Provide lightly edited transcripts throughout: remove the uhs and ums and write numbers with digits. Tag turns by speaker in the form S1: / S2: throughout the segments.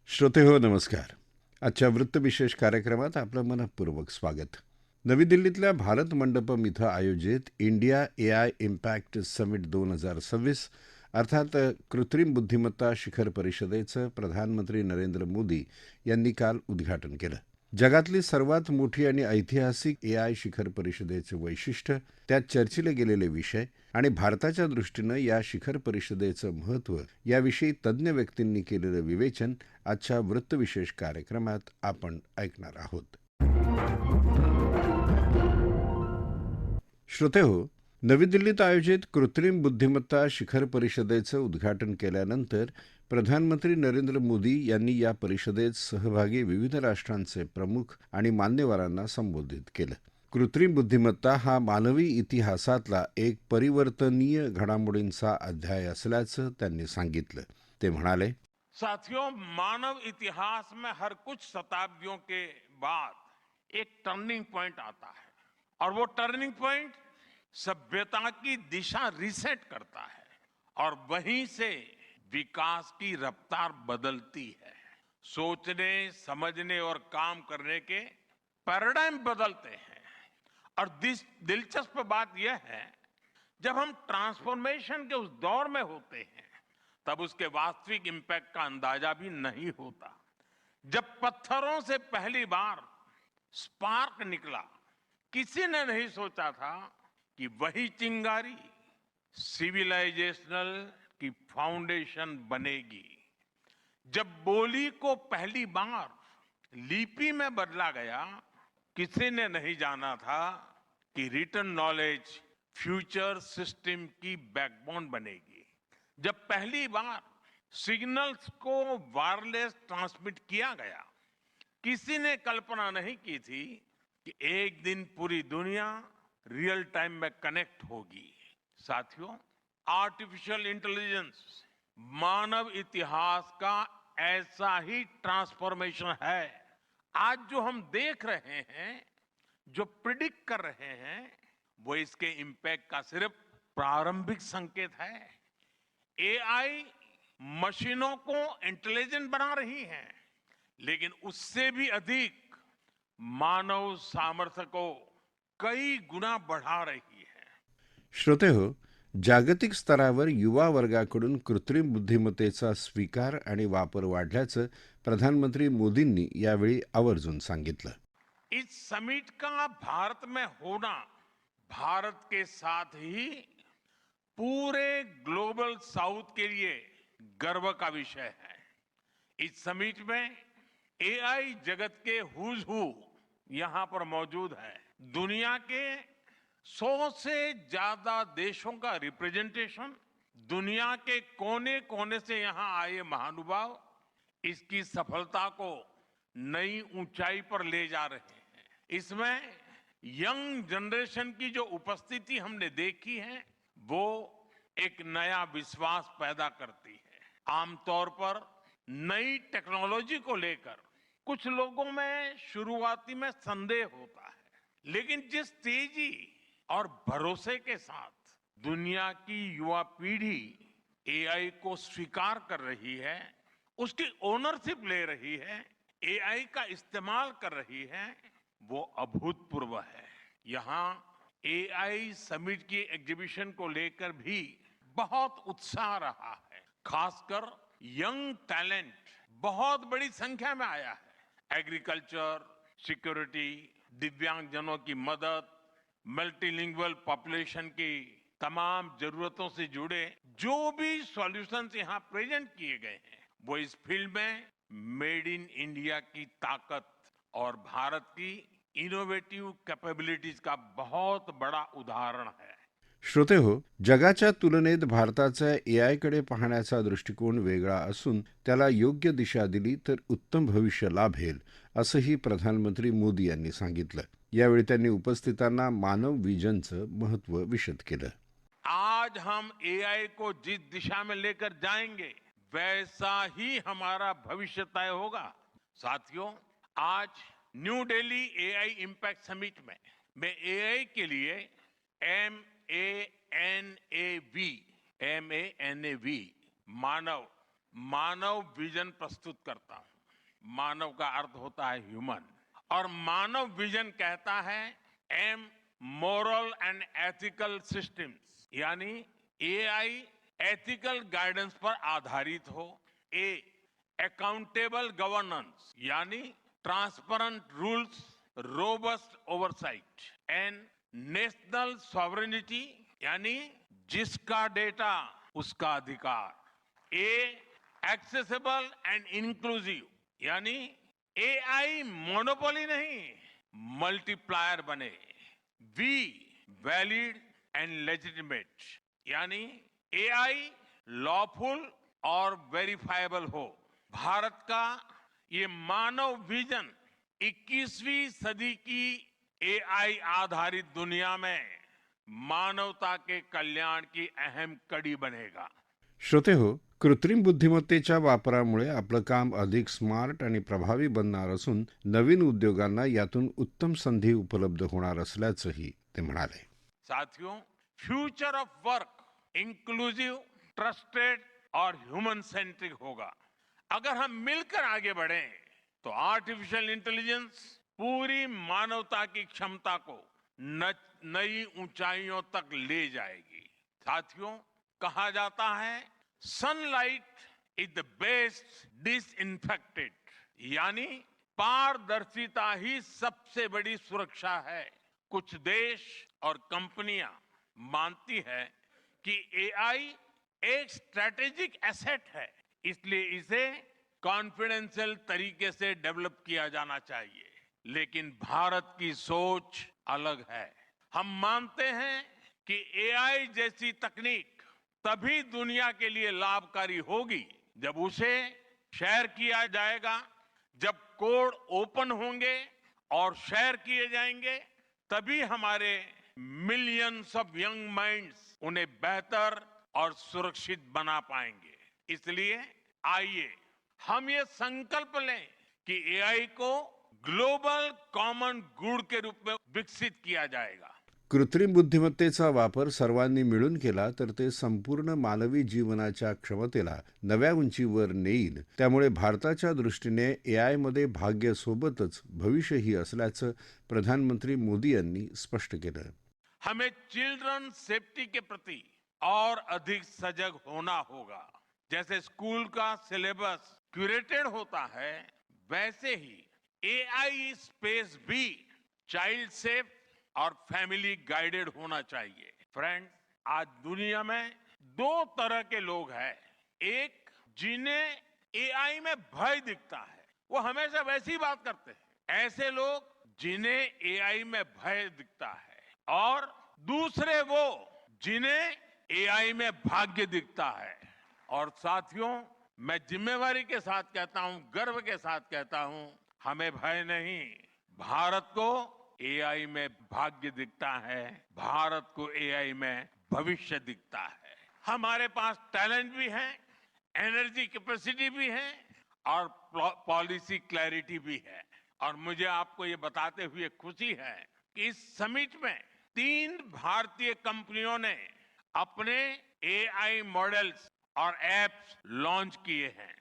S1: श्रोते हो नमस्कार. आजच्या वृत्तविशेष कार्यक्रमात आपलं मनःपूर्वक स्वागत. नवी दिल्लीतल्या भारत मंडपम इथं आयोजित इंडिया एआय इम्पॅक्ट समिट 2026 अर्थात कृत्रिम बुद्धिमत्ता शिखर परिषदेचं प्रधानमंत्री नरेंद्र मोदी यांनी काल उद्घाटन केलं. जगातली सर्वात मोठी आणि ऐतिहासिक एआय शिखर परिषदेचं वैशिष्ट्य, त्यात चर्चिले गेलेले विषय आणि भारताच्या दृष्टीनं या शिखर परिषदेचं महत्त्व याविषयी तज्ज्ञ व्यक्तींनी केलेलं विवेचन आजच्या वृत्तविशेष कार्यक्रमात आपण ऐकणार आहोत. श्रोतेहो, नवी दिल्लीत आयोजित कृत्रिम बुद्धिमत्ता शिखर परिषदेचं उद्घाटन केल्यानंतर प्रधानमंत्री नरेंद्र मोदी यांनी या परिषदेत सहभागी विविध राष्ट्रांचे प्रमुख आणि मान्यवरांना संबोधित केलं. कृत्रिम बुद्धिमत्ता हा मानवी इतिहासातला एक परिवर्तनीय घडामोडींचा अध्याय असल्याचं त्यांनी सांगितलं. ते म्हणाले,
S2: साथियों, मानव इतिहास में हर कुछ शताब्दियों के बाद एक टर्निंग पॉइंट आता है और वो टर्निंग पॉइंट सभ्यता की दिशा रीसेट करता है और वहीं से विकास की रफ्तार बदलती है. सोचने, समझने और काम करने के पैराडाइम बदलते हैं. और दिलचस्प बात यह है, जब हम ट्रांसफॉर्मेशन के उस दौर में होते हैं तब उसके वास्तविक इंपैक्ट का अंदाजा भी नहीं होता. जब पत्थरों से पहली बार स्पार्क निकला, किसी ने नहीं सोचा था कि वही चिंगारी सिविलाइजेशनल की फाउंडेशन बनेगी. जब बोली को पहली बार लिपि में बदला गया, किसी ने नहीं जाना था कि रिटन नॉलेज फ्यूचर सिस्टम की बैकबोन बनेगी. जब पहली बार सिग्नल्स को वायरलेस ट्रांसमिट किया गया, किसी ने कल्पना नहीं की थी कि एक दिन पूरी दुनिया रियल टाइम में कनेक्ट होगी. साथियों, आर्टिफिशियल इंटेलिजेंस मानव इतिहास का ऐसा ही ट्रांसफॉर्मेशन है. आज जो हम देख रहे हैं, जो प्रिडिक्ट कर रहे हैं, वो इसके इंपैक्ट का सिर्फ प्रारंभिक संकेत है. एआई मशीनों को इंटेलिजेंट बना रही है, लेकिन उससे भी अधिक मानव सामर्थ्य को कई गुना बढ़ा रही है.
S1: श्रोतेहो, जागतिक स्तरावर युवा वर्गाकडून कृत्रिम बुद्धिमत्तेचा स्वीकार आणि वापर वाढल्याचं प्रधानमंत्री मोदींनी यावेळी आवर्जून सांगितलं.
S2: इस समिट का भारत में होना भारत के साथ ही पूरे ग्लोबल साउथ के लिए गर्व का विषय है. इस समिट में एआई जगत के हुज हू यहां पर मौजूद है. दुनिया के 100 से ज्यादा देशों का रिप्रेजेंटेशन, दुनिया के कोने कोने से यहां आए महानुभाव इसकी सफलता को नई ऊंचाई पर ले जा रहे हैं. इसमें यंग जनरेशन की जो उपस्थिति हमने देखी है, वो एक नया विश्वास पैदा करती है. आमतौर पर नई टेक्नोलॉजी को लेकर कुछ लोगों में शुरुआती में संदेह होता है, लेकिन जिस तेजी और भरोसे के साथ दुनिया की युवा पीढ़ी एआई को स्वीकार कर रही है, उसकी ओनरशिप ले रही है, एआई का इस्तेमाल कर रही है, वो अभूतपूर्व है. यहाँ एआई समिट की एग्जीबिशन को लेकर भी बहुत उत्साह रहा है. खासकर यंग टैलेंट बहुत बड़ी संख्या में आया है. एग्रीकल्चर, सिक्योरिटी, दिव्यांगजनों की मदद, मल्टीलिंगुअल पॉपुलेशन की तमाम जरूरतों से जुड़े जो भी सॉल्यूशंस यहाँ प्रेजेंट किए गए हैं, वो इस फील्ड में मेड इन इंडिया की ताकत और भारत की इनोवेटिव कैपेबिलिटीज का बहुत बड़ा उदाहरण है.
S1: श्रोतेहो, जगाच्या तुलनेत भारताचा एआयकडे पाहण्याचा दृष्टिकोन वेगळा असून त्याला योग्य दिशा दिली तर उत्तम भविष्य लाभेल, असंही प्रधानमंत्री मोदी यांनी सांगितलं. यावेळी त्यांनी उपस्थितांना मानव विजनचं महत्त्व विशद केलं.
S2: आज हम एआई को जिस दिशा में लेकर जाएंगे, वैसा ही हमारा भविष्य तय होगा. साथियों, आज new Delhi AI impact summit में मैं एआई के लिए M A N A V Manav Manav vision प्रस्तुत करता हूं. मानव का अर्थ होता है ह्यूमन और मानव विजन कहता है M moral and ethical systems यानी एआई एथिकल गाइडेंस पर आधारित हो ए अकाउंटेबल गवर्नेंस यानी transparent rules robust oversight and national sovereignty यानी जिसका डेटा उसका अधिकार ए एक्सेसिबल एंड इंक्लूसिव यानी एआई मोनोपोली नहीं मल्टीप्लायर बने वी वैलिड एंड लेजिटिमेट यानी एआई लॉफुल और वेरीफाइबल हो भारत का ये मानव विजन 21वीं सदी की एआई आधारित दुनिया में मानवता के कल्याण की अहम कड़ी बनेगा
S1: श्रोते हो कृत्रिम बुद्धिमत्तेच्या वापरामुळे आपलं काम अधिक स्मार्ट आणि प्रभावी बनणार असून नवीन उद्योगांना यातून उत्तम संधी उपलब्ध होणार असल्याचंही ते म्हणाले.
S2: साथियों future of work inclusive trusted और ह्यूमन सेंट्रिक होगा अगर हम मिलकर आगे बढ़ें तो आर्टिफिशियल इंटेलिजेंस पूरी मानवता की क्षमता को नई ऊंचाइयों तक ले जाएगी. साथियों कहा जाता है sunlight is the best disinfected यानी पारदर्शिता ही सबसे बड़ी सुरक्षा है. कुछ देश और कंपनियां मानती है कि एआई एक स्ट्रैटेजिक एसेट है इसलिए इसे कॉन्फिडेंशियल तरीके से डेवलप किया जाना चाहिए. लेकिन भारत की सोच अलग है. हम मानते हैं कि एआई जैसी तकनीक तभी दुनिया के लिए लाभकारी होगी जब उसे शेयर किया जाएगा जब कोड ओपन होंगे और शेयर किए जाएंगे तभी हमारे मिलियंस ऑफ यंग माइंड्स उन्हें बेहतर और सुरक्षित बना पाएंगे. इसलिए आइए हम ये संकल्प लें कि एआई को ग्लोबल कॉमन गुड के रूप में विकसित किया जाएगा.
S1: कृत्रिम बुद्धिमत्तेचा वापर सर्वांनी मिळून केला तर ते संपूर्ण मानवी जीवनाच्या क्षमतेला नव्या उंचीवर नेईल. त्यामुळे भारताच्या दृष्टीने एआयमध्ये भाग्यासोबतच भविष्यही असल्याचं प्रधानमंत्री मोदी यांनी स्पष्ट केलं.
S2: हमें चिल्ड्रन सेफ्टी के प्रति और अधिक सजग होना होगा. जैसे स्कूल का सिलेबस क्यूरेटेड होता है वैसे ही एआई स्पेस भी चाइल्ड सेफ और फैमिली गाइडेड होना चाहिए. फ्रेंड्स आज दुनिया में दो तरह के लोग हैं. एक जिन्हें एआई में भय दिखता है वो हमेशा वैसी बात करते हैं. ऐसे लोग जिन्हें एआई में भय दिखता है और दूसरे वो जिन्हें एआई में भाग्य दिखता है. और साथियों मैं जिम्मेवारी के साथ कहता हूं गर्व के साथ कहता हूं हमें भय नहीं. भारत को एआई में भाग्य दिखता है. भारत को एआई में भविष्य दिखता है. हमारे पास टैलेंट भी है एनर्जी कैपेसिटी भी है और पॉलिसी क्लैरिटी भी है. और मुझे आपको ये बताते हुए खुशी है कि इस समिट में 3 भारतीय कंपनियों ने अपने एआई मॉडल्स और एप्स लॉन्च किए हैं.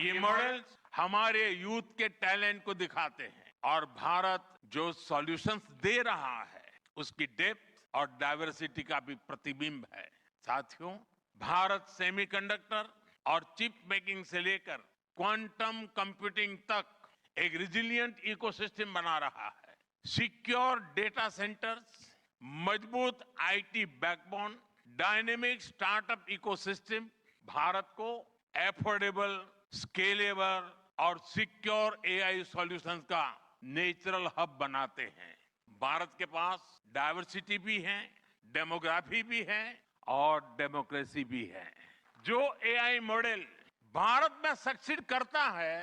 S2: ये मॉडल्स हमारे यूथ के टैलेंट को दिखाते हैं और भारत जो सॉल्यूशंस दे रहा है उसकी डेप्थ और डाइवर्सिटी का भी प्रतिबिंब है. साथियों भारत सेमीकंडक्टर और चिप मेकिंग से लेकर क्वांटम कंप्यूटिंग तक एक रिजिलियंट इकोसिस्टम बना रहा है. सिक्योर डेटा सेंटर्स मजबूत IT backbone dynamic startup ecosystem Bharat को एफोर्डेबल स्केलेबल और सिक्योर एआई सॉल्यूशंस का नेचुरल हब बनाते हैं. भारत के पास डाइवर्सिटी भी है डेमोग्राफी भी है और डेमोक्रेसी भी है. जो एआई मॉडल भारत में सक्सीड करता है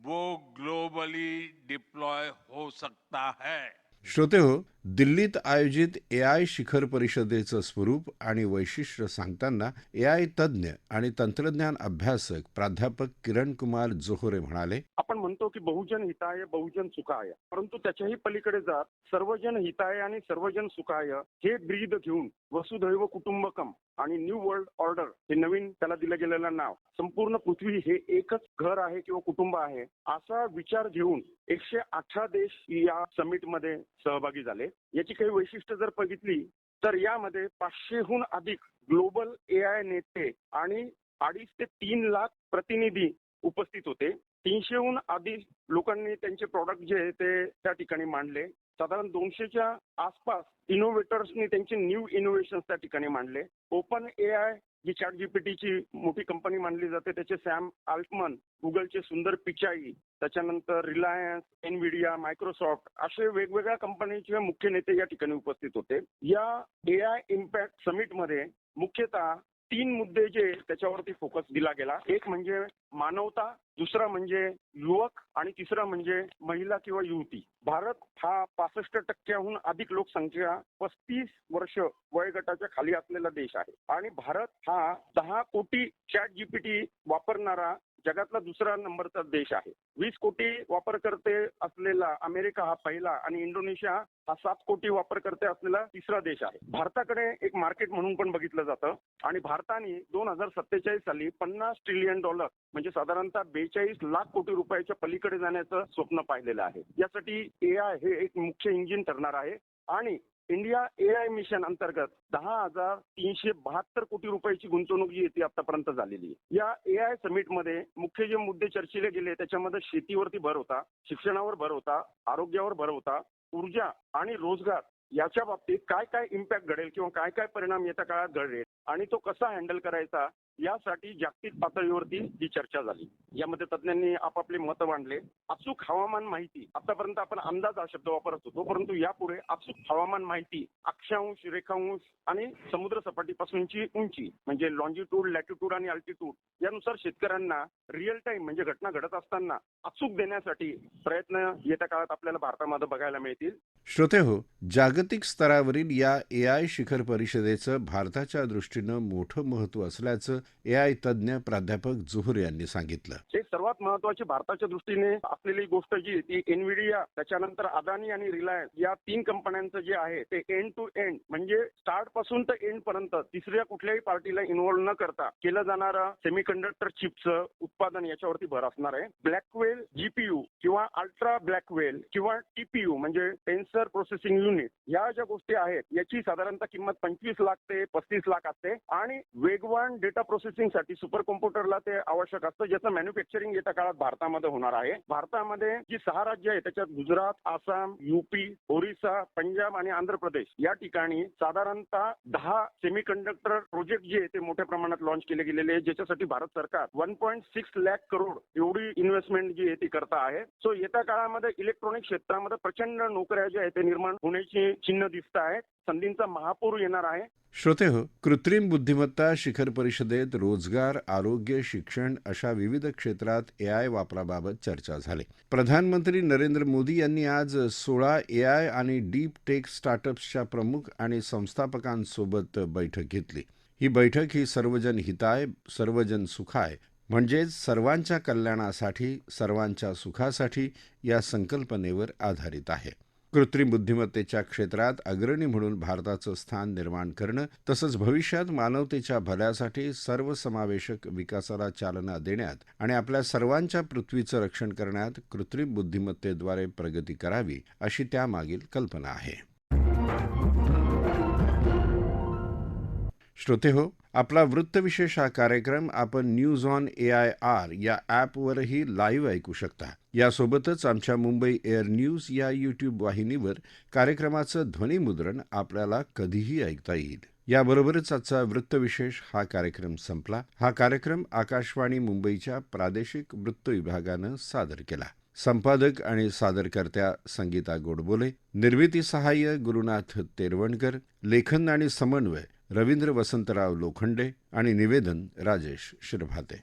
S2: वो ग्लोबली डिप्लॉय हो सकता है.
S1: श्रोते हो दिल्लीत आयोजित एआय शिखर परिषदेचं स्वरूप आणि वैशिष्ट्य सांगताना एआय तज्ज्ञ आणि तंत्रज्ञान अभ्यासक प्राध्यापक किरण कुमार जोहरे म्हणाले,
S3: आपण म्हणतो की बहुजन हिताय बहुजन सुखाय, परंतु त्याच्याही पलीकडे जात सर्वजन हिताय आणि सर्वजन सुखाय हे ब्रीद घेऊन वसुधैव कुटुंबकम आणि न्यू वर्ल्ड ऑर्डर हे नवीन त्याला दिलं गेलेलं नाव, संपूर्ण पृथ्वी हे एकच घर आहे किंवा कुटुंब आहे, असा विचार घेऊन 118 देश या समिटमध्ये सहभागी झाले. याची काही वैशिष्ट्य जर बघितली तर यामध्ये 500हून अधिक ग्लोबल एआय नेते आणि 2.5 ते 3 लाख प्रतिनिधी उपस्थित होते. 300हून अधिक लोकांनी त्यांचे प्रॉडक्ट जे आहे ते त्या ठिकाणी मांडले. साधारण 200च्या आसपास इनोव्हेटर्सनी त्यांचे न्यू इनोव्हेशन्स त्या ठिकाणी मांडले. ओपन एआय जी चॅट जीपीटीची मोठी कंपनी मानली जाते त्याचे सॅम अल्टमन, गुगलचे सुंदर पिचाई, त्याच्यानंतर रिलायन्स, एनव्हिडिया, मायक्रोसॉफ्ट असे वेगवेगळ्या कंपनीचे मुख्य नेते या ठिकाणी उपस्थित होते. या एआय इम्पॅक्ट समिटमध्ये मुख्यतः 3 मुद्दे जे त्याच्यावरती फोकस दिला गेला. एक म्हणजे मानवता, दुसरा म्हणजे युवक आणि तिसरा म्हणजे महिला किंवा युवती. भारत हा 65% अधिक लोकसंख्या 35 वर्ष वयोगटाच्या खाली असलेला देश आहे आणि भारत हा 10 कोटी चॅट जीपीटी वापरणारा जगातला दुसरा नंबरचा देश आहे. 20 कोटी वापरकर्ते असलेला अमेरिका हा पहिला आणि इंडोनेशिया हा 7 कोटी वापरकर्ते असलेला तिसरा देश आहे. भारताकडे एक मार्केट म्हणून पण बघितलं जातं आणि भारताने 2047 साली $50 ट्रिलियन म्हणजे साधारणतः 42 लाख कोटी रुपयाच्या पलीकडे जाण्याचं स्वप्न पाहिलेलं आहे. यासाठी एआय हे एक मुख्य इंजिन ठरणार आहे आणि इंडिया एआय मिशन अंतर्गत 10,372 कोटी रुपयाची गुंतवणूक जी आहे ती आतापर्यंत झालेली आहे. या एआय समिटमध्ये मुख्य जे मुद्दे चर्चिले गेले त्याच्यामध्ये शेतीवरती भर होता, शिक्षणावर भर होता, आरोग्यावर भर होता, ऊर्जा आणि रोजगार याच्या बाबतीत काय काय इम्पॅक्ट घडेल किंवा काय काय परिणाम येत्या काळात घडेल आणि तो कसा हँडल करायचा यासाठी जागतिक पातळीवरती ही चर्चा झाली. यामध्ये तज्ज्ञांनी आपापले मतं मांडले. अचूक हवामान माहिती, आतापर्यंत आपण अंदाज हा शब्द वापरत होतो, परंतु यापुढे अचूक हवामान माहिती, अक्षांश, रेखांश आणि समुद्र सपाटीपासूनची उंची म्हणजे लॉन्जिट्यूड, लॅटिट्यूड आणि अल्टिट्यूड यानुसार शेतकऱ्यांना रिअल टाइम म्हणजे घटना घडत असताना अचूक देण्यासाठी प्रयत्न येत्या काळात आपल्याला भारतामध्ये बघायला मिळतील.
S1: श्रोतेहो, जागतिक स्तरावरील या एआय शिखर परिषदेचं भारताच्या दृष्टीनं मोठं महत्त्व असल्याचं एआय तज्ज्ञ प्राध्यापक जोहरे यांनी सांगितलं.
S3: एक सर्वात महत्वाची भारताच्या दृष्टीने असलेली गोष्ट जी ती एनव्हिडिया, त्याच्यानंतर अदानी आणि रिलायन्स या 3 कंपन्यांचं जे आहे ते एंड टू एंड म्हणजे स्टार्ट पासून तर एंड पर्यंत तिसऱ्या कुठल्याही पार्टीला इन्व्हॉल्व न करता केलं जाणारं सेमीकंडक्टर चिपचं उत्पादन याच्यावरती भर असणार आहे. ब्लॅकवेल जीपीयू किंवा अल्ट्रा ब्लॅकवेल किंवा टीपीयू म्हणजे टेन्सर प्रोसेसिंग युनिट या ज्या गोष्टी आहेत याची साधारणतः किंमत 25 लाख ते 35 लाख असते आणि वेगवान डेटा प्रोसेसिंग साठी सुपर कॉम्प्युटरला ते आवश्यक असतं, ज्याचं मॅन्युफॅक्चरिंग येत्या काळात भारतामध्ये होणार आहे. भारतामध्ये जी 6 राज्य आहेत त्याच्यात गुजरात, आसाम, यूपी, ओरिसा, पंजाब आणि आंध्र प्रदेश या ठिकाणी साधारणतः 10 सेमीकंडक्टर प्रोजेक्ट जे आहे ते मोठ्या प्रमाणात लॉन्च केले गेलेले आहेत, ज्याच्यासाठी भारत सरकार 1.6 लाख करोड एवढी इन्व्हेस्टमेंट जी आहे ती करता आहे. सो येत्या काळामध्ये इलेक्ट्रॉनिक क्षेत्रामध्ये प्रचंड नोकऱ्या ज्या आहेत ते निर्माण होण्याची चिन्ह दिसत आहेत. संधींचा महापूर येणार आहे.
S1: श्रोतेहो, कृत्रिम बुद्धिमत्ता शिखर परिषदेत रोजगार, आरोग्य, शिक्षण अशा विविध क्षेत्रात एआय वापराबाबत चर्चा झाली. प्रधानमंत्री नरेंद्र मोदी यांनी आज 16 एआय आणि डीप टेक स्टार्टअप्सच्या प्रमुख आणि संस्थापकांसोबत बैठक घेतली. ही बैठक ही सर्वजन हिताय, सर्वजन सुखाय म्हणजेच सर्वांच्या कल्याणासाठी, सर्वांच्या सुखासाठी या संकल्पनेवर आधारित आहे. कृत्रिम बुद्धिमत्तेच्या क्षेत्रात अग्रणी म्हणून भारताचं स्थान निर्माण करणं तसंच भविष्यात मानवतेच्या भल्यासाठी सर्वसमावेशक विकासाला चालना देण्यात आणि आपल्या सर्वांच्या पृथ्वीचं रक्षण करण्यात कृत्रिम बुद्धिमत्तेद्वारे प्रगती करावी अशी त्यामागील कल्पना आहे. श्रोतेहो, आपला वृत्तविशेष हा कार्यक्रम आपण न्यूज ऑन AIR या ॲपवरही लाईव्ह ऐकू शकता. यासोबतच आमच्या मुंबई एअर न्यूज या यूट्यूब वाहिनीवर कार्यक्रमाचं ध्वनिमुद्रण आपल्याला कधीही ऐकता येईल. याबरोबरच आजचा वृत्तविशेष हा कार्यक्रम संपला. हा कार्यक्रम आकाशवाणी मुंबईच्या प्रादेशिक वृत्त विभागानं सादर केला. संपादक आणि सादरकर्त्या संगीता गोडबोले, निर्मिती सहाय्य गुरुनाथ तेरवणकर, लेखन आणि समन्वय रवींद्र वसंतराव लोखंडे आणि निवेदन राजेश शिरभाते.